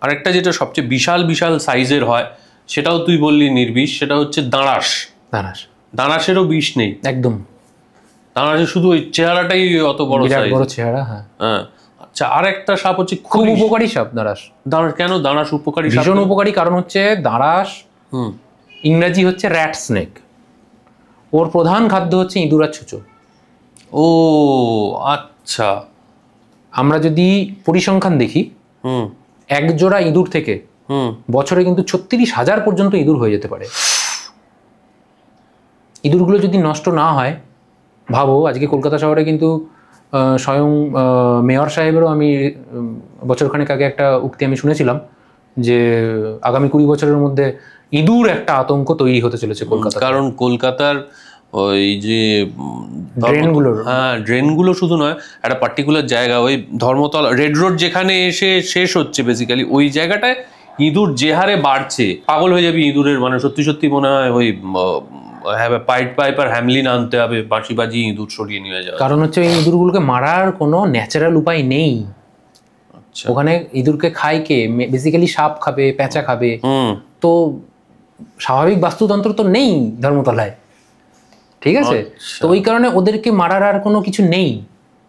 আরেকটা যেটা সবচেয়ে বিশাল বিশাল সাইজের হয়, সেটাও তুই বললি নির্বিষ, সেটা হচ্ছে দাঁড়াস। দাঁড়াস, দাঁড়াসেরও বিষ নেই একদম। দাঁড়াসের শুধু ওই চেহারাটাই অত বড় বিরাট সাইজ। বড় চেহারা, হ্যাঁ। হ্যাঁ, আচ্ছা, আর একটা সাপ হচ্ছে খুব উপকারী সাপ দাঁড়াস। দাঁড়াস কেন? দাঁড়াস উপকারী সাপ ভীষণ উপকারী, কারণ হচ্ছে দাঁড়াস ইংরাজি হচ্ছে র্যাট স্নেক, ওর প্রধান খাদ্য হচ্ছে ইঁদুর আর ছুঁচো। ও আচ্ছা। আমরা যদি পরিসংখ্যান দেখি, এক জোড়া ইঁদুর থেকে বছরে কিন্তু 36,000 পর্যন্ত ইঁদুর হয়ে যেতে পারে। ইঁদুরগুলো যদি নষ্ট না হয়, ভাবো আজকে কলকাতা শহরে কিন্তু স্বয়ং মেয়র সাহেবেরও আমি বছরখানেক আগে একটা উক্তি আমি শুনেছিলাম যে আগামী 20 বছরের মধ্যে ইঁদুর একটা আতঙ্ক তৈরি হতে চলেছে কলকাতা। কারণ কলকাতার ওই যে ড্রেনগুলোর, হ্যাঁ ড্রেনগুলো শুধু নয়, একটা পার্টিকুলার জায়গা, ওই ধর্মতলা রেড রোড যেখানে এসে শেষ হচ্ছে বেসিক্যালি, ওই জায়গাটায় ইঁদুর যে হারে বাড়ছে, পাগল হয়ে যাবে ইঁদুরের। মানে সত্যি সত্যি মনে হয় ওই পাইপ আর হ্যামলিন আনতে হবে, বাঁশি বাজি ইঁদুর সরিয়ে নিয়ে যাওয়া। কারণ হচ্ছে এই ইঁদুরগুলোকে মারার কোনো ন্যাচারাল উপায় নেই। ওখানে ইঁদুরকে খায় কে? বেসিক্যালি সাপ খাবে, পেঁচা খাবে, তো স্বাভাবিক বাস্তুতন্ত্র তো নেই ধর্মতলায়, ঠিক আছে? তো ওই কারণে ওদেরকে মারার আর কোনো কিছু নেই,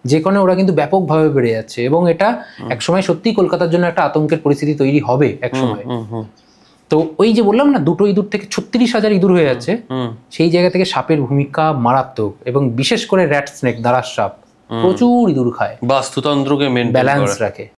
যে কারণে ওরা কিন্তু ব্যাপকভাবে বেড়ে যাচ্ছে। এবং এটা একসময় সত্যি কলকাতার জন্য একটা আতঙ্কের পরিস্থিতি তৈরি হবে একসময়। তো ওই যে বললাম না, দুটো ইঁদুর থেকে 36,000 ইঁদুর হয়ে যাচ্ছে, সেই জায়গা থেকে সাপের ভূমিকা মারাত্মক। এবং বিশেষ করে র্যাট স্নেক, দাঁড়াস সাপ প্রচুর ইঁদুর খায়, বাস্তুতন্ত্রকে ব্যালেন্স রাখে।